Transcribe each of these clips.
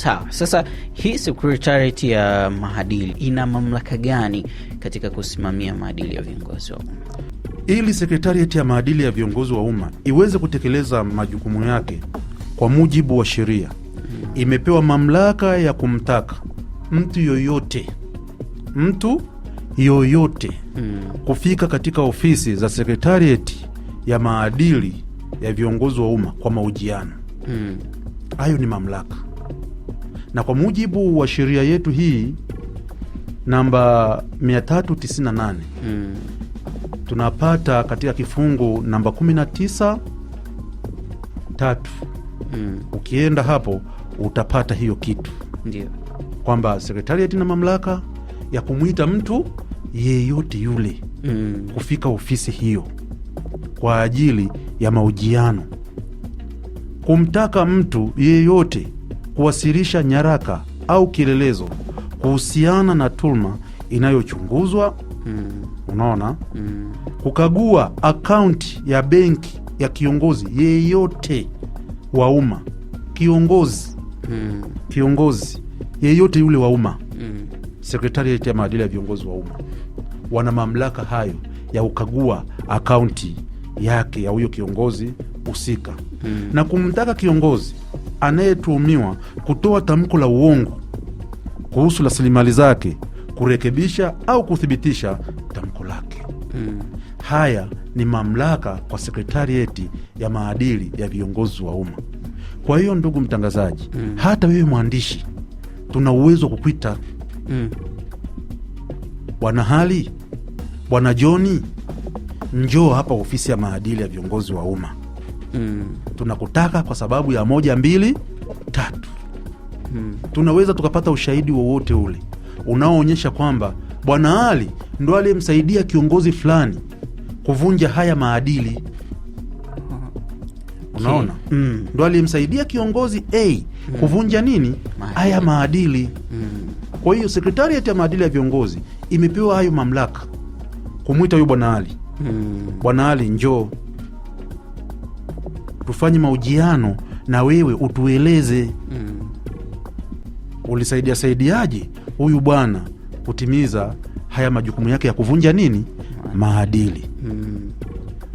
Sawa. Sasa hii Secretariat ya maadili ina mamlaka gani katika kusimamia maadili ya viongozi wa umma? Ili Secretariat ya maadili ya viongozi wa umma iweze kutekeleza majukumu yake kwa mujibu wa sheria, imepewa mamlaka ya kumtaka mtu yoyote kufika katika ofisi za Secretariat ya maadili ya viongozi wa umma kwa mahojiano. Hayo ni mamlaka, na kwa mujibu wa sheria yetu hii namba 398 tunapata katika kifungu namba 19(3). Ukienda hapo utapata hiyo kitu, ndio kwamba Secretariat ina mamlaka ya kumwita mtu yeyote yule kufika ofisi hiyo kwa ajili ya mahojiano, kumtaka mtu yeyote kuwasilisha nyaraka au kielelezo kuhusiana na tuhuma inayochunguzwa. Unaona? Kukagua akaunti ya benki ya kiongozi yeyote wa umma, kiongozi yeyote yule wa umma. Secretariat ya maadili ya viongozi wa umma wana mamlaka hayo ya kukagua akaunti yake ya huyo kiongozi husika, na kumtaka kiongozi anayetuhumiwa kutoa tamko la uongo kuhusu rasilimali zake kurekebisha au kuthibitisha tamko lake. Haya ni mamlaka kwa Secretariat ya maadili ya viongozi wa umma. Kwa hiyo ndugu mtangazaji, hata wewe mwandishi, tuna uwezo wa kukuita Bwana Hali, Bwana Joni, njoo hapa ofisi ya maadili ya viongozi wa umma. Tunakutaka kwa sababu ya 1, 2, 3. Tunaweza tukapata ushahidi wowote ule unaoonyesha kwamba Bwana Hali ndo aliyemsaidia kiongozi fulani kuvunja haya maadili. Unaona? Ndo aliyemsaidia kiongozi A kuvunja nini? Haya maadili. Kwa hiyo Secretariat ya maadili ya viongozi imepewa hayo mamlaka kumwita huyo Bwana Hali. Bwana Hali, njoo tufanye mahojiano na wewe, utueleze ulisaidiaje huyu bwana kutimiza haya majukumu yake ya kuvunja nini? Maadili.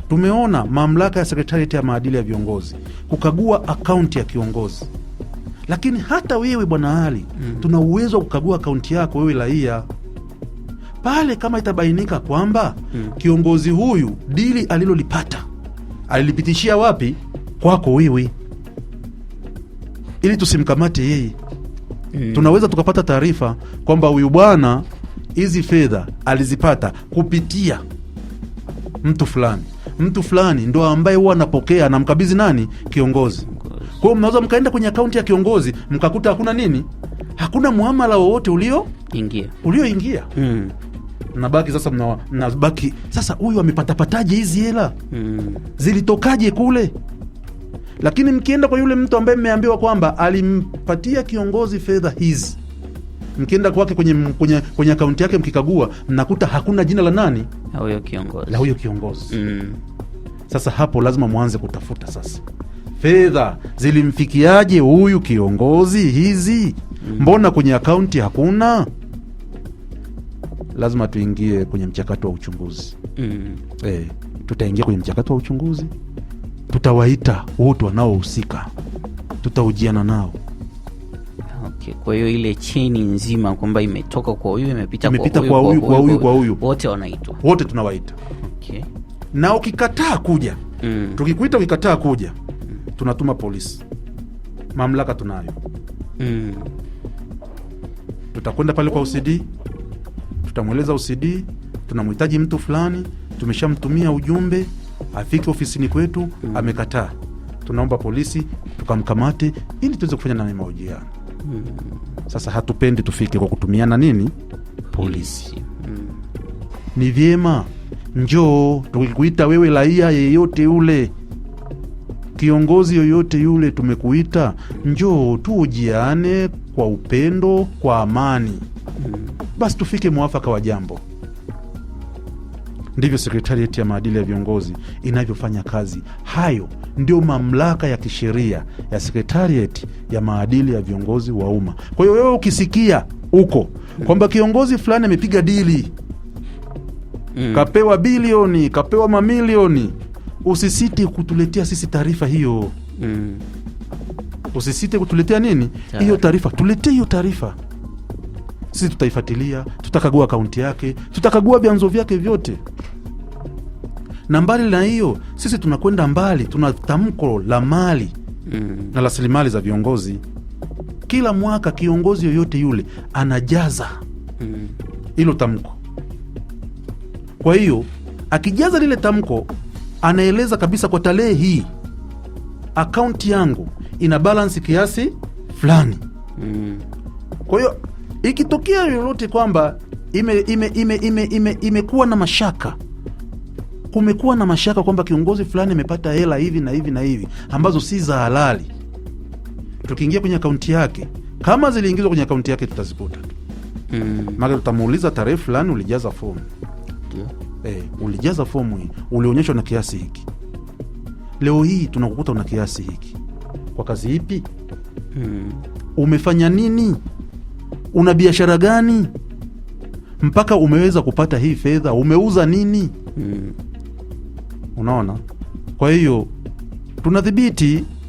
Tumeona mamlaka ya Secretariat ya maadili ya viongozi kukagua akaunti ya kiongozi, lakini hata wewe Bwana Hali tuna uwezo wa kukagua akaunti yako wewe raia, pale kama itabainika kwamba kiongozi huyu dili alilolipata alilipitishia wapi? Kwako wewe, ili tusimkamate yeye. Tunaweza tukapata taarifa kwamba huyu bwana hizi fedha alizipata kupitia mtu fulani ndo ambaye huwa anapokea na mkabidhi nani? Kiongozi. Kwa hiyo mnaweza mkaenda kwenye akaunti ya kiongozi mkakuta hakuna nini? Hakuna muamala wowote ulioingia. Mnabaki sasa, mnabaki sasa, huyu amepatapataje hizi hela? Zilitokaje kule? Lakini mkienda kwa yule mtu ambaye mmeambiwa kwamba alimpatia kiongozi fedha hizi, mkienda kwake kwenye akaunti yake mkikagua, mnakuta hakuna jina la nani? La huyo kiongozi. Sasa hapo lazima mwanze kutafuta sasa, fedha zilimfikiaje huyu kiongozi hizi? Mbona kwenye akaunti hakuna? Lazima tuingie kwenye mchakato wa uchunguzi. Tutaingia kwenye mchakato wa uchunguzi, tutawaita wote wanaohusika, tutahojiana nao. Kwa hiyo ile cheni nzima kwamba imetoka kwa huyu imepita kwa huyu, wote wanaitwa, wote tunawaita. Na ukikataa kuja, tukikuita ukikataa kuja, tunatuma polisi. Mamlaka tunayo. Tutakwenda pale kwa OCD, tutamweleza OCD tunamhitaji mtu fulani, tumeshamtumia ujumbe afike ofisini kwetu, amekataa. Tunaomba polisi tukamkamate ili tuweze kufanya naye mahojiano. Sasa hatupendi tufike kwa kutumiana nini? Polisi. Ni vyema njoo, tukikuita wewe raia yeyote yule, kiongozi yoyote yule, tumekuita njoo tuhojiane kwa upendo, kwa amani, basi tufike mwafaka wa jambo. Ndivyo Secretariat ya maadili ya viongozi inavyofanya kazi. Hayo ndio mamlaka ya kisheria ya Secretariat ya maadili ya viongozi wa umma. Kwa hiyo wewe ukisikia huko kwamba kiongozi fulani amepiga dili, kapewa bilioni, kapewa mamilioni, usisite kutuletea sisi taarifa hiyo. Usisite kutuletea nini? Hiyo taarifa. Tuletee hiyo taarifa. Sisi tutaifuatilia, tutakagua akaunti yake, tutakagua vyanzo vyake vyote. Na mbali na hiyo, sisi tunakwenda mbali, tuna tamko la mali na rasilimali za viongozi. Kila mwaka kiongozi yoyote yule anajaza hilo tamko. Kwa hiyo akijaza lile tamko, anaeleza kabisa kwa tarehe hii akaunti yangu ina balance kiasi fulani. Kwa hiyo ikitokea lolote kwamba imekuwa na mashaka, kumekuwa na mashaka kwamba kiongozi fulani amepata hela hivi na hivi na hivi ambazo si za halali, tukiingia kwenye akaunti yake, kama ziliingizwa kwenye akaunti yake tutaziputa. Maana tutamuuliza tarehe fulani ulijaza fomu. Ulijaza fomu hii, ulionyeshwa na kiasi hiki. Leo hii tunakukuta una kiasi hiki. Kwa kazi ipi? Umefanya nini? Una biashara gani mpaka umeweza kupata hii fedha? Umeuza nini? Unaona? Kwa hiyo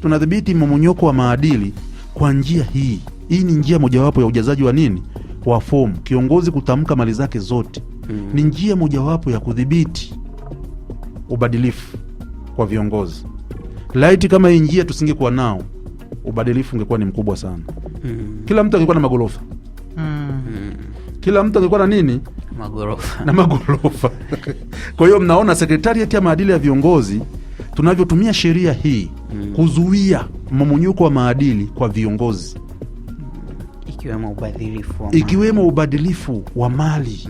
tunadhibiti mmomonyoko wa maadili kwa njia hii. Hii ni njia mojawapo ya ujazaji wa nini? Wa fomu. Kiongozi kutamka mali zake zote. Ni njia mojawapo ya kudhibiti ubadilifu kwa viongozi. Laiti kama hii njia tusingekuwa nao, ubadilifu ungekuwa ni mkubwa sana. Kila mtu angekuwa na magorofa. Kila mtu angekuwa na nini? Magorofa. Na magorofa. Kwa hiyo mnaona Secretariat ya maadili ya viongozi tunavyotumia sheria hii kuzuia mmomonyoko wa maadili kwa viongozi, ikiwemo ubadilifu wa mali.